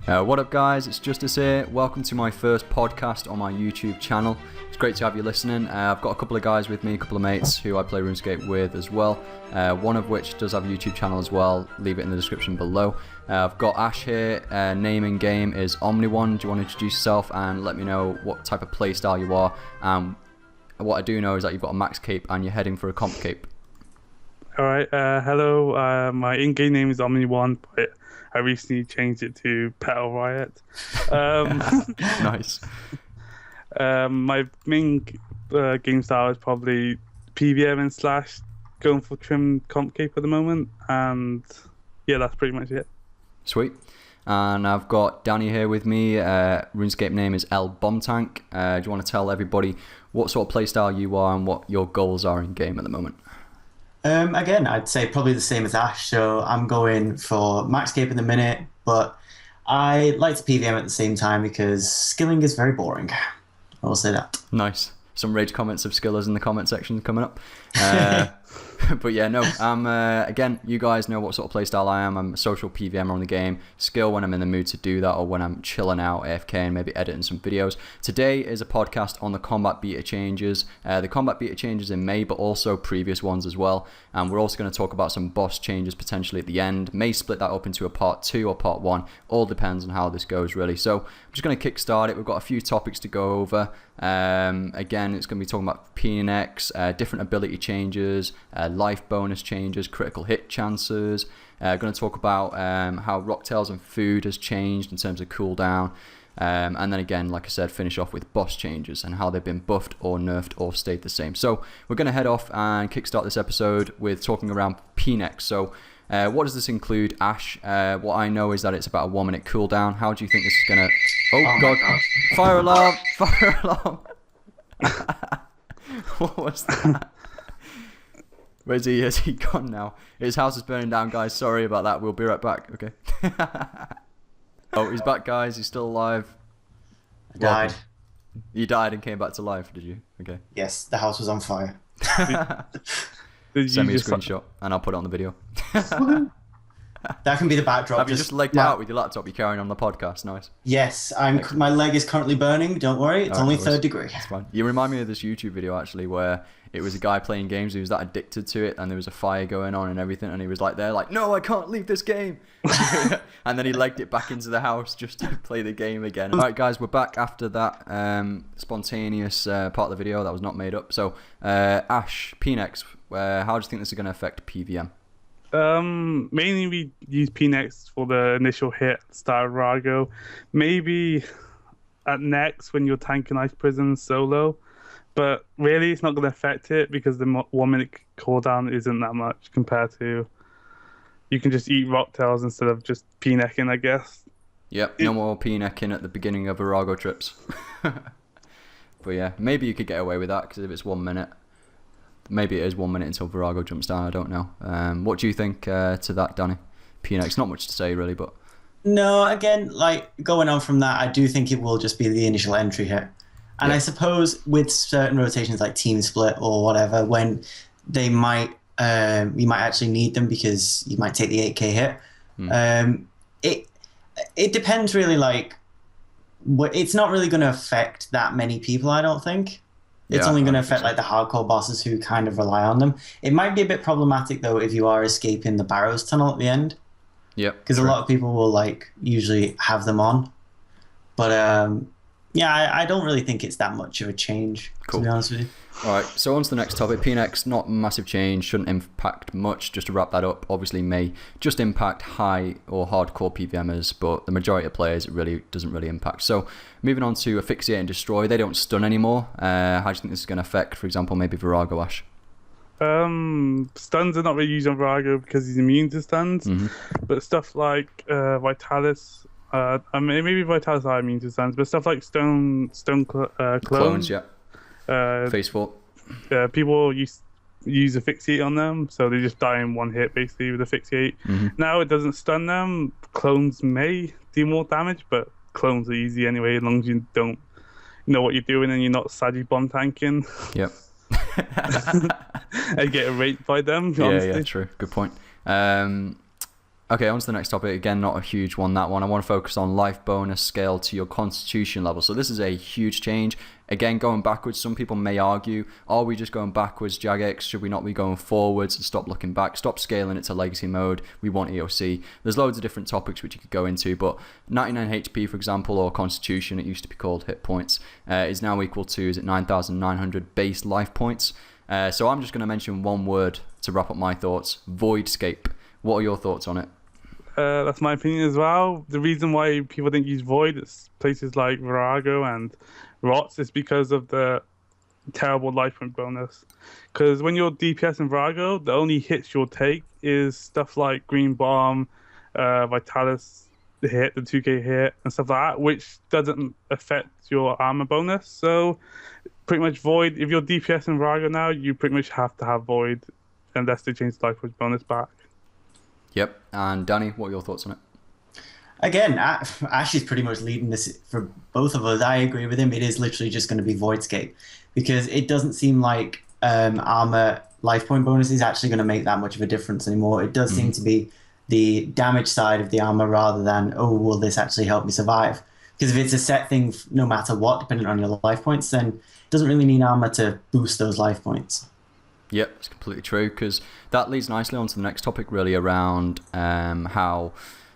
What up guys, it's Justice here. Welcome to my first podcast on my YouTube channel. It's great to have you listening. I've got a couple of guys with me, a couple of mates who I play RuneScape with as well. One of which does have a YouTube channel as well, leave it in the description below. I've got Ash here, name in game is Omni1. Do you want to introduce yourself and let me know what type of playstyle you are? What I do know is that you've got a max cape and you're heading for a comp cape. Alright, hello, my in-game name is Omni1, but I recently changed it to Petal Riot. Nice. My main game style is probably PVM and slash, going for trim comp cape at the moment, and yeah, that's pretty much it. Sweet. And I've got Danny here with me. RuneScape name is L Bomb Tank. Do you want to tell everybody what sort of playstyle you are and what your goals are in game at the moment? Again, I'd say probably the same as Ash, so I'm going for max cape in the minute, but I like to PVM at the same time because skilling is very boring. I will say that. Nice. Some rage comments of skillers in the comment section coming up. But yeah, no, again, you guys know what sort of playstyle I am. I'm a social PVMer on the game. Skill when I'm in the mood to do that or when I'm chilling out AFK and maybe editing some videos. Today is a podcast on the combat beta changes. The combat beta changes in May, but also previous ones as well. And we're also going to talk about some boss changes potentially at the end. May split that up into a part 2 or part 1. All depends on how this goes really. So I'm just going to kickstart it. We've got a few topics to go over. Again, it's going to be talking about PNX, different ability changes, life bonus changes, critical hit chances. Going to talk about how Rocktails and food has changed in terms of cooldown. And then again, like I said, finish off with boss changes and how they've been buffed or nerfed or stayed the same. So we're going to head off and kickstart this episode with talking around PNX. So what does this include, Ash? What I know is that it's about a 1 minute cooldown. How do you think this is going to... Oh god, fire alarm, fire alarm. What was that? Where's he? Is he gone now? His house is burning down, guys. Sorry about that. We'll be right back. Okay. Oh, he's back, guys. He's still alive. I died. You died and came back to life, did you? Okay. Yes, the house was on fire. Send me a screenshot and I'll put it on the video. That can be the backdrop. Have you just legged out with your laptop? You're carrying on the podcast. Nice. Yes, my leg is currently burning. Don't worry, it's only 3rd degree. That's fine. You remind me of this YouTube video actually where it was a guy playing games who was that addicted to it and there was a fire going on and everything and he was like no, I can't leave this game. And then he legged it back into the house just to play the game again. Alright guys, we're back after that spontaneous part of the video that was not made up. So Ash, PNX, how do you think this is going to affect PVM? Mainly we use PNX for the initial hit, start Rago. Maybe at next when you're tanking Ice Prison solo. But really, it's not going to affect it because the 1 minute cooldown isn't that much compared to... You can just eat Rocktails instead of just PNECing, I guess. Yep, no more PNECing at the beginning of Virago trips. But yeah, maybe you could get away with that because if it's 1 minute... Maybe it is 1 minute until Virago jumps down, I don't know. What do you think to that, Danny? PNX, not much to say really, but... No, again, like, going on from that, I do think it will just be the initial entry hit. And I suppose with certain rotations like Team Split or whatever, when they might, you might actually need them because you might take the 8k hit. It depends really, like, it's not really going to affect that many people, I don't think. It's only going to affect like the hardcore bosses who kind of rely on them. It might be a bit problematic though if you are escaping the Barrows tunnel at the end. Yep. Because a lot of people will like usually have them on. But yeah, I don't really think it's that much of a change, to be honest with you. Alright, so on to the next topic. PNX, not massive change, shouldn't impact much. Just to wrap that up, obviously may just impact high or hardcore PVMers, but the majority of players it really doesn't really impact. So moving on to Asphyxiate and Destroy, they don't stun anymore. How do you think this is going to affect, for example, maybe Virago, Ash? Stuns are not really used on Virago because he's immune to stuns, but stuff like Vitalis... maybe Vitalis are immune to stuns, but stuff like Stone Clones, yeah. Phase 4. People use Asphyxiate on them, so they just die in 1 hit basically with Asphyxiate. Now it doesn't stun them. Clones may do more damage, but clones are easy anyway as long as you don't know what you're doing and you're not sadly bomb tanking. Yep. And get raped by them. Yeah, true. Good point. Okay, on to the next topic. Again, not a huge one, that one. I want to focus on life bonus scale to your constitution level. So this is a huge change. Again, going backwards, some people may argue, are we just going backwards, Jagex? Should we not be going forwards and stop looking back? Stop scaling it to legacy mode. We want EOC. There's loads of different topics which you could go into, but 99 HP, for example, or constitution, it used to be called hit points, is now equal to, is it 9,900 base life points? So I'm just going to mention one word to wrap up my thoughts, VOIDSCAPE. What are your thoughts on it? That's my opinion as well. The reason why people didn't use Void at places like Virago and Rots is because of the terrible life point bonus. Because when you're DPS in Virago, the only hits you'll take is stuff like Green Bomb, Vitalis hit, the 2k hit, and stuff like that, which doesn't affect your armor bonus. So pretty much Void, if you're DPS in Virago now, you pretty much have to have Void unless they change the life point bonus back. Yep. And Danny, what are your thoughts on it? Again, Ash is pretty much leading this for both of us. I agree with him. It is literally just going to be VOIDSCAPE because it doesn't seem like armor life point bonus is actually going to make that much of a difference anymore. It does seem to be the damage side of the armor rather than, oh, will this actually help me survive? Because if it's a set thing, no matter what, depending on your life points, then it doesn't really need armor to boost those life points. Yep, it's completely true, because that leads nicely on to the next topic, really, around how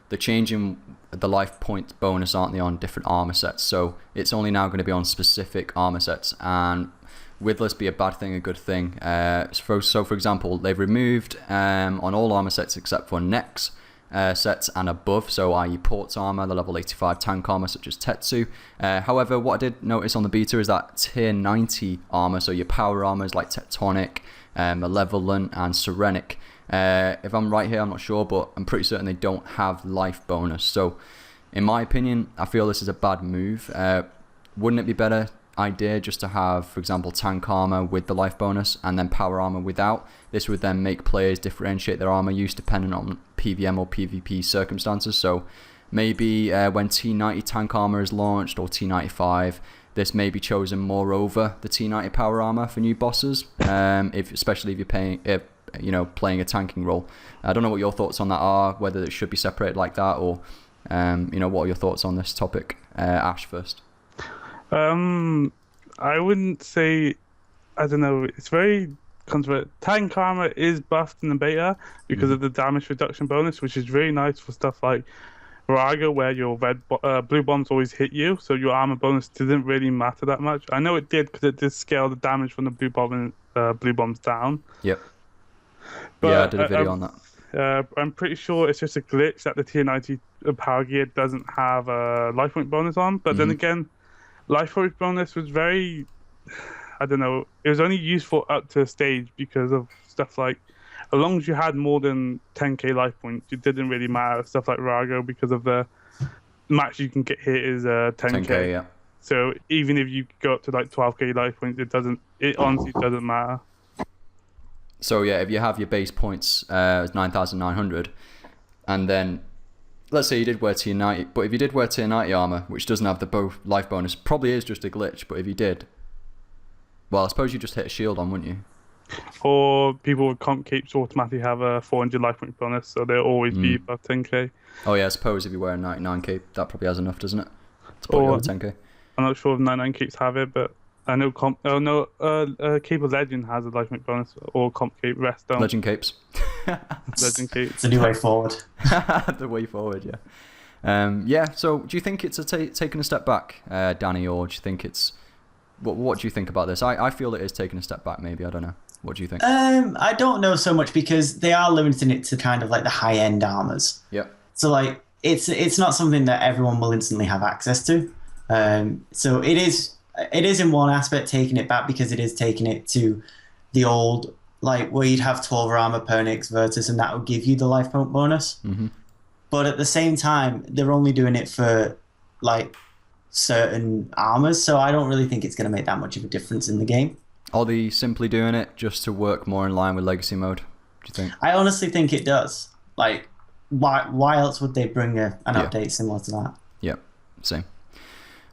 the change in the life point bonus aren't they on different armor sets. So it's only now going to be on specific armor sets, and will this be a bad thing, a good thing? So for example, they've removed on all armor sets except for Nex sets and above, so i.e. Port's armor, the level 85 tank armor such as Tetsu. However, what I did notice on the beta is that tier 90 armor, so your power armors like Tectonic, Malevolent and Serenic. If I'm right here, I'm not sure, but I'm pretty certain they don't have life bonus. So in my opinion, I feel this is a bad move. Wouldn't it be better idea just to have, for example, tank armor with the life bonus and then power armor without? This would then make players differentiate their armor use depending on PVM or PvP circumstances. So maybe when T90 tank armor is launched or T95, this may be chosen more over the T90 power armor for new bosses, especially if you're playing a tanking role. I don't know what your thoughts on that are, whether it should be separated like that, or what are your thoughts on this topic? Ash first. I wouldn't say, I don't know, it's very controversial. Tank armor is buffed in the beta because of the damage reduction bonus, which is really nice for stuff like Virago, where your blue bombs always hit you, so your armor bonus didn't really matter that much. I know it did because it did scale the damage from the blue bombs down. Yep. But, yeah, I did a video on that. I'm pretty sure it's just a glitch that the tier 90 power gear doesn't have a life point bonus on. But then again, life point bonus was very, I don't know, it was only useful up to a stage because of stuff like, as long as you had more than 10k life points, it didn't really matter. Stuff like Rago, because of the max you can get hit is 10k. Yeah. So even if you go up to like 12k life points, it honestly doesn't matter. So yeah, if you have your base points 9,900, and then let's say you did wear tier 90, but if you did wear tier 90 armor, which doesn't have the life bonus, probably is just a glitch. But if you did, well, I suppose you just hit a shield on, wouldn't you? Or people with comp capes automatically have a 400 life point bonus, so they'll always be above 10k. Oh yeah, I suppose if you wear a 99 cape, that probably has enough, doesn't it, to put you over 10k? I'm not sure if 99 capes have it, but I know Cape of Legend has a life point bonus, or comp cape rest don't. Legend capes. Legend capes. It's a new way forward. The way forward, yeah. Yeah. So, do you think it's taking a step back, Danny, or do you think it's what do you think about this? I feel it is taking a step back. Maybe, I don't know. What do you think? I don't know so much because they are limiting it to kind of like the high end armors. Yep. So like it's not something that everyone will instantly have access to. So it is in one aspect taking it back because it is taking it to the old, like where you'd have 12 armor per Nyx Virtus and that would give you the life point bonus. Mm-hmm. But at the same time, they're only doing it for like certain armors, so I don't really think it's going to make that much of a difference in the game. Are they simply doing it just to work more in line with legacy mode, do you think? I honestly think it does. Like, why else would they bring an update similar to that? Yep, same.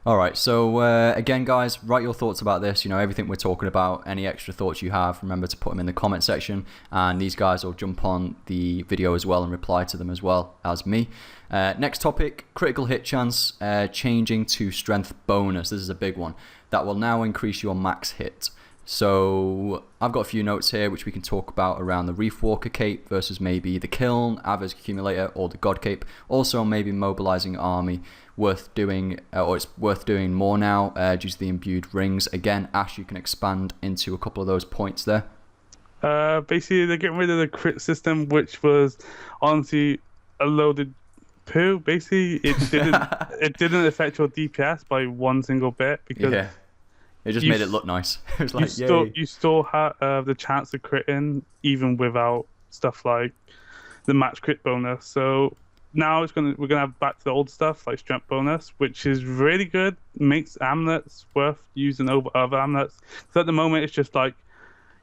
All right, so again, guys, write your thoughts about this. You know, everything we're talking about, any extra thoughts you have, remember to put them in the comment section, and these guys will jump on the video as well and reply to them as well as me. Next topic, critical hit chance changing to strength bonus. This is a big one. That will now increase your max hit. So I've got a few notes here which we can talk about around the Reef Walker cape versus maybe the Kiln, Aver's Accumulator, or the God cape. Also maybe mobilizing army, worth doing, or it's worth doing more now due to the imbued rings. Again, Ash, you can expand into a couple of those points there. Basically, they're getting rid of the crit system, which was honestly a loaded poo. Basically, it didn't affect your DPS by one single bit because. Yeah. It just made it look nice. It was like, you still have the chance of critting even without stuff like the match crit bonus. So now we're gonna have back to the old stuff like strength bonus, which is really good. Makes amulets worth using over other amulets. So at the moment it's just like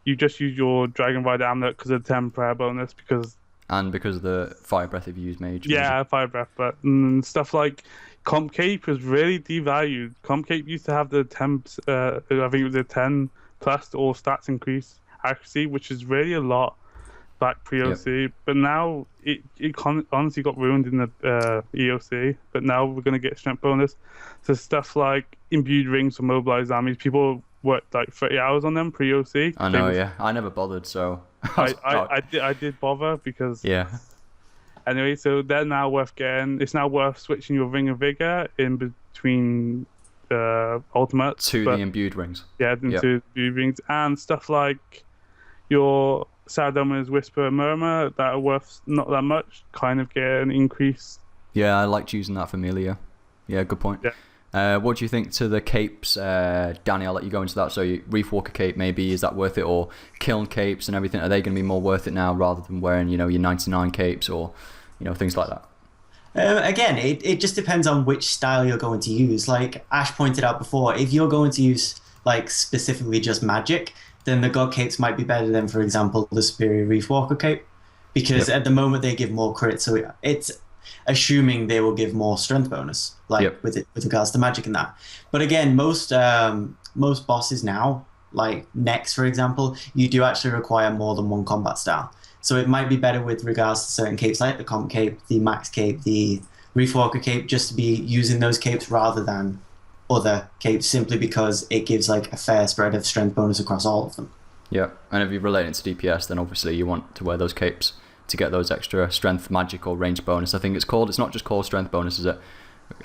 you just use your Dragon Rider amulet because of the 10 prayer bonus because of the fire breath if you use mage. Yeah, fire breath, but stuff like Comp Cape was really devalued. Comp Cape used to have the 10, I think it was a 10 plus all stats increase accuracy, which is really a lot back pre-OC. Yep. But now it honestly got ruined in the EOC. But now we're going to get strength bonus. So stuff like imbued rings for mobilized armies. People worked like 30 hours on them pre-OC. I know, yeah. I never bothered, so... I did bother because... Yeah. Anyway, so they're now worth getting. It's now worth switching your Ring of Vigor in between ultimates. To the imbued rings. Yeah, into the imbued rings. And stuff like your Saradomin's Whisper and Murmur that are worth not that much, kind of get an increase. Yeah, I liked using that for Melia. Yeah, good point. Yeah. What do you think to the capes? Danny, I'll let you go into that. So Reef Walker cape, maybe, is that worth it? Or Kiln capes and everything, are they going to be more worth it now rather than wearing, you know, your 99 capes or, you know, things like that? Again, it just depends on which style you're going to use. Like Ash pointed out before, if you're going to use like specifically just magic, then the God capes might be better than, for example, the Superior Reef Walker cape. Because at the moment they give more crit, so it's assuming they will give more strength bonus, like with regards to magic and that. But again, most bosses now, like Nex, for example, you do actually require more than one combat style. So it might be better with regards to certain capes, like the Comp Cape, the Max Cape, the Reef Walker Cape, just to be using those capes rather than other capes, simply because it gives like a fair spread of strength bonus across all of them. Yeah, and if you're relating to DPS, then obviously you want to wear those capes to get those extra strength, magic, or range bonus. I think it's called. It's not just called strength bonus, is it?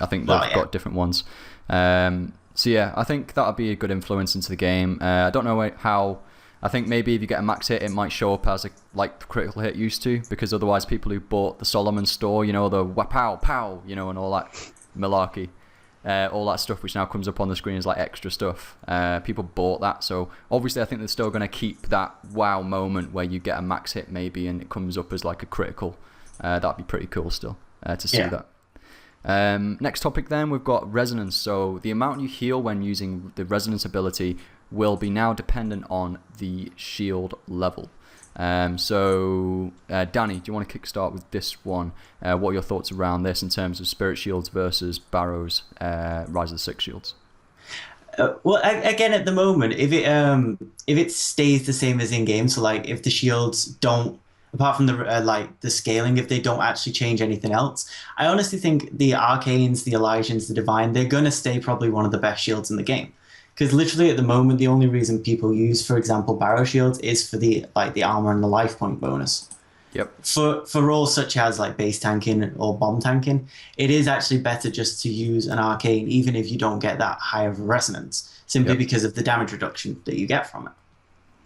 I think they've got different ones. So yeah, I think that'll be a good influence into the game. I don't know how. I think maybe if you get a max hit, it might show up as like critical hit used to, because otherwise people who bought the Solomon store, you know, the pow pow, you know, and all that malarkey, all that stuff which now comes up on the screen is like extra stuff. People bought that, so obviously I think they're still going to keep that wow moment where you get a max hit maybe and it comes up as like a critical. That'd be pretty cool still to see that. Next topic then, we've got resonance. So the amount you heal when using the resonance ability will be now dependent on the shield level. So Danny, do you want to kickstart with this one? What are your thoughts around this in terms of Spirit Shields versus Barrow's Rise of the Six Shields? Well, again, at the moment, if it stays the same as in game, so like if the shields don't, apart from the like the scaling, if they don't actually change anything else, I honestly think the Arcanes, the Elysians, the Divine, they're gonna stay probably one of the best shields in the game. Because literally at the moment, the only reason people use, for example, Barrow shields is for the armor and the life point bonus. Yep. For roles such as like base tanking or bomb tanking, it is actually better just to use an arcane, even if you don't get that high of a resonance, simply because of the damage reduction that you get from it.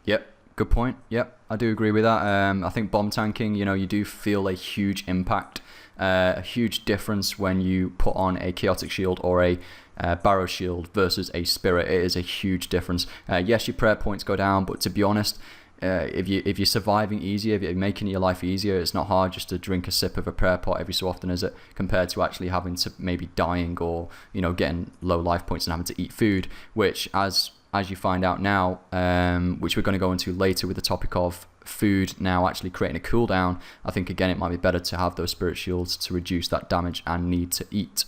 Yep. Good point. Yep, I do agree with that. I think bomb tanking, you know, you do feel a huge impact, a huge difference when you put on a chaotic shield or a Barrow shield versus a spirit. It is a huge difference. Yes, your prayer points go down, but to be honest, if you're surviving easier, if you're making your life easier, it's not hard just to drink a sip of a prayer pot every so often, is it? Compared to actually having to maybe dying or, you know, getting low life points and having to eat food, which as you find out now, which we're going to go into later with the topic of food now actually creating a cooldown, I think again it might be better to have those spirit shields to reduce that damage and need to eat.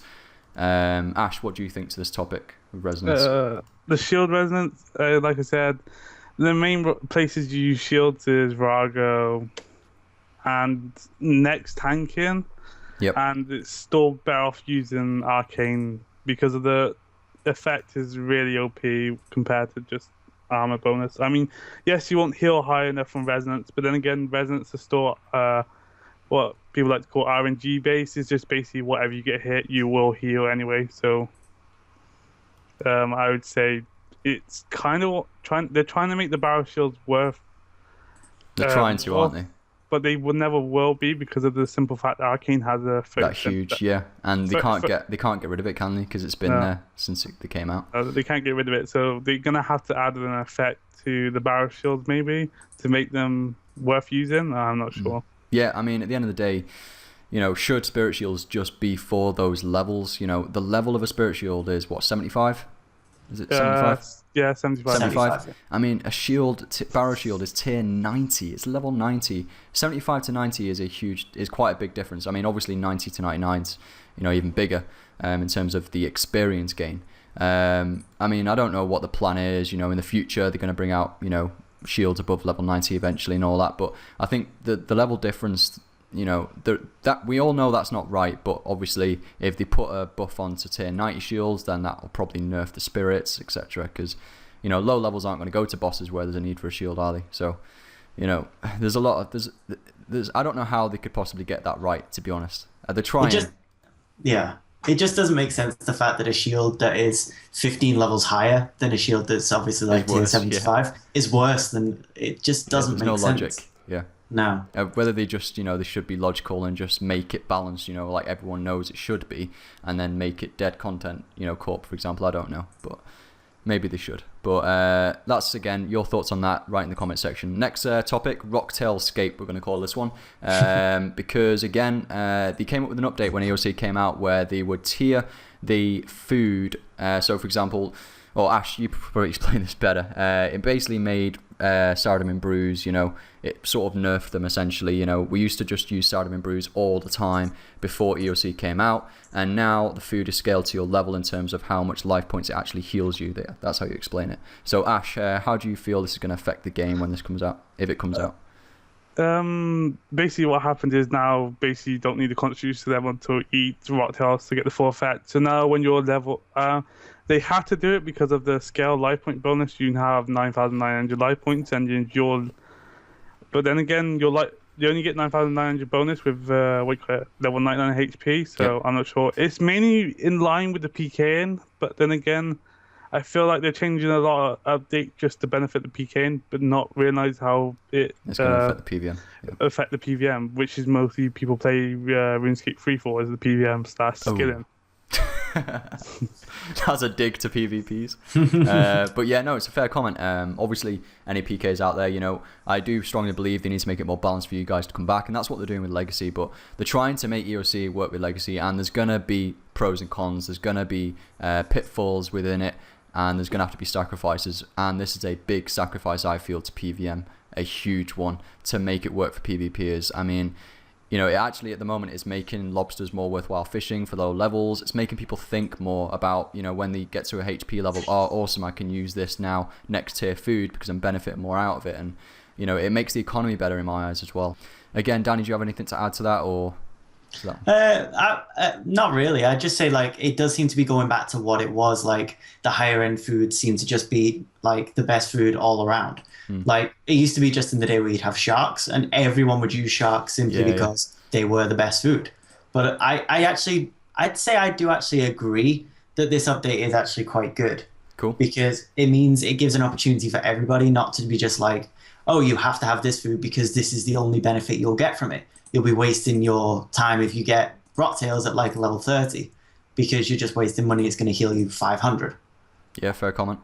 Ash, what do you think to this topic of resonance? The shield resonance, like I said, the main places you use shields is Rago and next tanking. Yep. And it's still better off using Arcane because of the effect is really OP compared to just armor bonus. I mean, yes, you won't heal high enough from resonance, but then again, resonance is still what people like to call RNG based. Is just basically whatever you get hit, you will heal anyway. So I would say it's kind of they're trying to make the barrel shields worth. They're trying to, aren't they? But they would never will be because of the simple fact that Arcane has a that huge, and they can't get rid of it, can they? Because it's been there since they came out. They can't get rid of it, so they're gonna have to add an effect to the barrel shields maybe to make them worth using. I'm not sure. Yeah, I mean, at the end of the day, should spirit shields just be for those levels? The level of a spirit shield is what, 75? Is it 75? Yeah, 75. 75. I mean, a barrel shield is tier 90. It's level 90. 75 to 90 is quite a big difference. I mean, obviously 90 to 99 is, even bigger in terms of the experience gain. I mean, I don't know what the plan is. In the future they're going to bring out, shields above level 90 eventually and all that. But I think the level difference, that we all know that's not right. But obviously, if they put a buff onto tier 90 shields, then that will probably nerf the spirits, etc. Because low levels aren't going to go to bosses where there's a need for a shield, are they? So, there's a lot of there's I don't know how they could possibly get that right. To be honest, they're trying. It just doesn't make sense, the fact that a shield that is 15 levels higher than a shield that's obviously like tier 75 is worse than. It just doesn't make sense. There's no logic. Yeah. No. Whether they just, they should be logical and just make it balanced, like everyone knows it should be, and then make it dead content, Corp, for example, I don't know, but maybe they should. But that's, again, your thoughts on that right in the comment section. Next topic, RocktailScape, we're going to call this one, because, again, they came up with an update when AOC came out where they would tier the food. So, for example, Ash, you probably explain this better. It basically made Sourdough and Brews, it sort of nerfed them essentially. We used to just use Sourdough and Brews all the time before EOC came out, and now the food is scaled to your level in terms of how much life points it actually heals you there. That's how you explain it. So Ash, how do you feel this is going to affect the game when this comes out, if it comes out? Basically what happened is now basically you don't need to contribute to them until eat Rocktails to get the full effect. So now when you're level, they have to do it because of the scale life point bonus. You have 9,900 life points, and but then again, you only get 9,900 bonus with level 99 HP. So yeah. I'm not sure. It's mainly in line with the PKing, but then again, I feel like they're changing a lot of update just to benefit the PKing, but not realize how it's going to affect the PVM. Yeah. Affect the PVM, which is mostly people play RuneScape 3 for as the PVM / skilling. That's a dig to PvPs. But yeah, no, it's a fair comment. Obviously, any PKs out there, I do strongly believe they need to make it more balanced for you guys to come back, and that's what they're doing with Legacy. But they're trying to make EOC work with Legacy, and there's going to be pros and cons. There's going to be pitfalls within it, and there's going to have to be sacrifices. And this is a big sacrifice, I feel, to PVM, a huge one, to make it work for PvPers. I mean, it actually at the moment is making lobsters more worthwhile fishing for low levels. It's making people think more about, when they get to a HP level, awesome, I can use this now, next tier food, because I'm benefiting more out of it. And, it makes the economy better in my eyes as well. Again, Danny, do you have anything to add to that, or? Not really. I'd just say, it does seem to be going back to what it was. The higher end food seemed to just be the best food all around. It used to be just in the day where you'd have sharks, and everyone would use sharks simply because they were the best food. But I'd say I do actually agree that this update is actually quite good. Cool. Because it means it gives an opportunity for everybody not to be just you have to have this food because this is the only benefit you'll get from it. You'll be wasting your time if you get Rocktails at level 30 because you're just wasting money. It's going to heal you 500. Yeah, fair comment.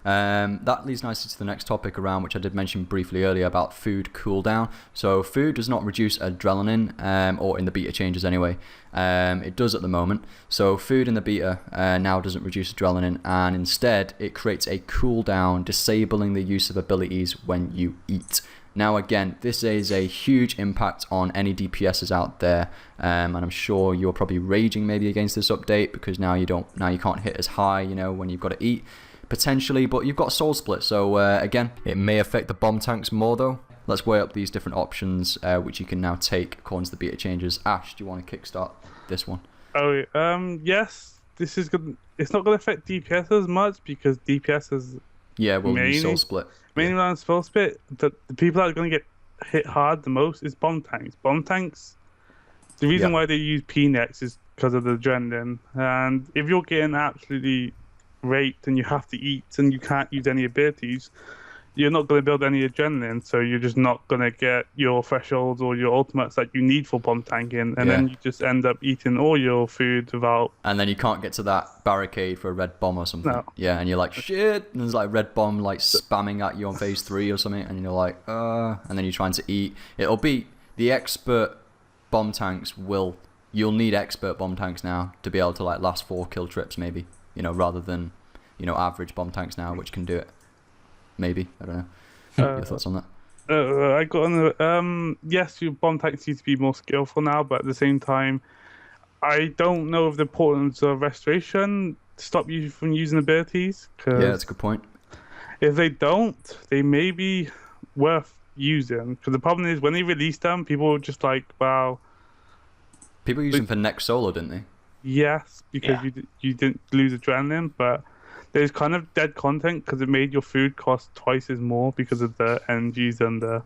That leads nicely to the next topic around, which I did mention briefly earlier, about food cooldown. So food does not reduce adrenaline, or in the beta changes anyway. It does at the moment. So food in the beta now doesn't reduce adrenaline, and instead it creates a cooldown, disabling the use of abilities when you eat. Now again, this is a huge impact on any DPSs out there, and I'm sure you're probably raging maybe against this update because now you can't hit as high, you know, when you've got to eat potentially, but you've got soul split. So again, it may affect the bomb tanks more though. Let's weigh up these different options which you can now take according to the beta changes. Ash, do you want to kickstart this one? Oh, yes. This is good. It's not going to affect DPS as much because DPS is use soul split. Mainly around soul split. The people that are going to get hit hard the most is bomb tanks. Bomb tanks. The reason why they use PNEX is because of the adrenaline. And if you're getting absolutely raped and you have to eat and you can't use any abilities, you're not going to build any adrenaline, so you're just not going to get your thresholds or your ultimates that you need for bomb tanking, and then you just end up eating all your food without... And then you can't get to that barricade for a red bomb or something. No. Yeah, and you're like, shit, and there's like red bomb like spamming at you on phase 3 or something, and you're like, and then you're trying to eat. It'll be the expert bomb tanks you'll need expert bomb tanks now to be able to like last 4 kill trips maybe, you know, rather than, you know, average bomb tanks now, which can do it. Maybe, I don't know. Your thoughts on that? I got on the yes, your bomb tanks need to be more skillful now, but at the same time, I don't know if the importance of restoration stop you from using abilities. Yeah, that's a good point. If they don't, they may be worth using. Because the problem is when they release them, people are just like, wow. People use them for next solo, didn't they? Yes, because you didn't lose adrenaline, but there's kind of dead content because it made your food cost twice as more because of the energies and the...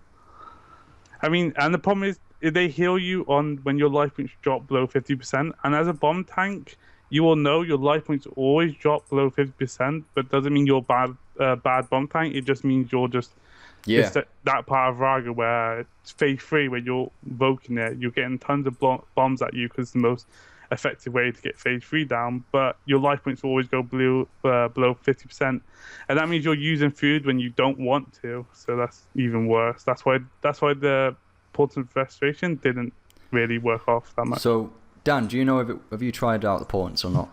I mean, and the problem is if they heal you on when your life points drop below 50%, and as a bomb tank, you will know your life points always drop below 50%, but doesn't mean you're bad bomb tank. It just means you're just... It's that part of Raga where it's phase 3 where you're invoking it, you're getting tons of bombs at you because it's the most effective way to get phase 3 down, but your life points will always go below 50%, and that means you're using food when you don't want to, so that's even worse. That's why the portent restoration didn't really work off that much. So Dan, do you know have you tried out the portents or not?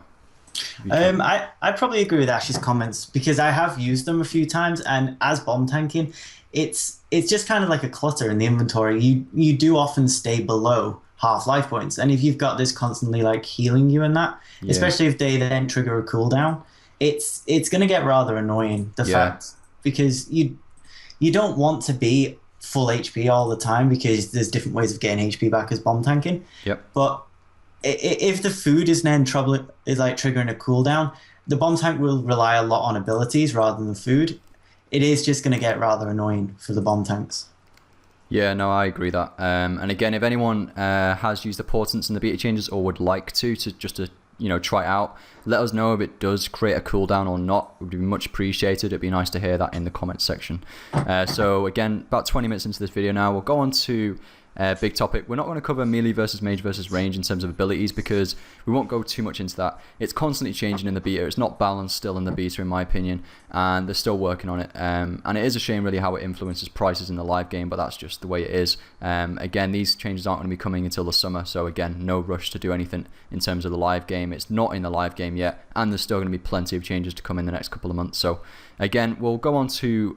I probably agree with Ash's comments because I have used them a few times, and as bomb tanking, it's just kind of like a clutter in the inventory. You do often stay below half life points, and if you've got this constantly like healing you and that, especially if they then trigger a cooldown, it's going to get rather annoying. The fact, because you don't want to be full HP all the time because there's different ways of getting HP back as bomb tanking. Yep. But if the food is then triggering a cooldown, the bomb tank will rely a lot on abilities rather than the food. It is just going to get rather annoying for the bomb tanks. Yeah, no, I agree that. And again, if anyone has used the portents in the beta changes or would like to try it out, let us know if it does create a cooldown or not. It would be much appreciated. It'd be nice to hear that in the comments section. So again, about 20 minutes into this video now, we'll go on to big topic. We're not going to cover melee versus mage versus range in terms of abilities because we won't go too much into that. It's constantly changing in the beta. It's not balanced still in the beta in my opinion, and they're still working on it. And it is a shame really how it influences prices in the live game, but that's just the way it is. Again, these changes aren't going to be coming until the summer, so again, no rush to do anything in terms of the live game. It's not in the live game yet, and there's still going to be plenty of changes to come in the next couple of months. So again, we'll go on to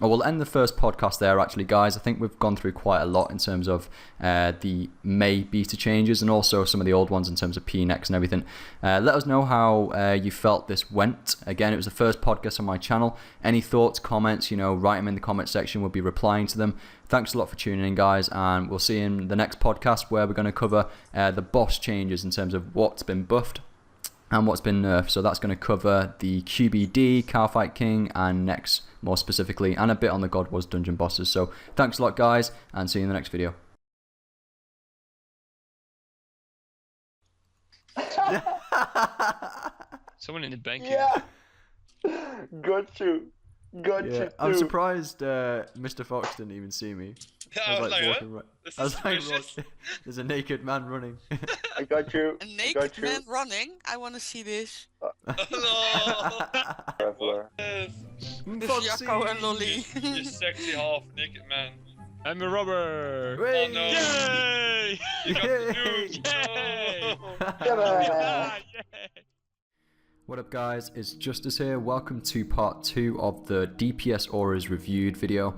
we'll end the first podcast there actually, guys. I think we've gone through quite a lot in terms of the May beta changes and also some of the old ones in terms of PNEX and everything. Let us know how you felt this went. Again, it was the first podcast on my channel. Any thoughts, comments, write them in the comment section. We'll be replying to them. Thanks a lot for tuning in, guys, and we'll see you in the next podcast where we're going to cover the boss changes in terms of what's been buffed and what's been nerfed. So that's going to cover the QBD, Cowfight King, and Nex more specifically, and a bit on the God Wars dungeon bosses. So thanks a lot, guys, and see you in the next video. Someone in the bank. Yeah. Got you. Got you. I'm surprised Mr. Fox didn't even see me. I was like, walking right. I was like, there's a naked man running. I got you. A naked man running? I want to see this. Hello. Traveler. This Jacko and Lolly. You sexy half naked man. I'm a robber. Wait. Oh no. Yay! You got the dude. Yay! Yeah. What up, guys? It's Justice here. Welcome to part 2 of the DPS Auras reviewed video.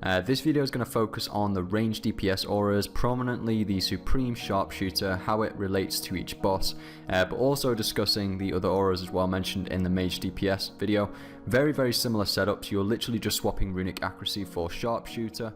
This video is going to focus on the ranged DPS auras, prominently the Supreme Sharpshooter, how it relates to each boss, but also discussing the other auras as well mentioned in the Mage DPS video. Very similar setups. You're literally just swapping runic accuracy for Sharpshooter.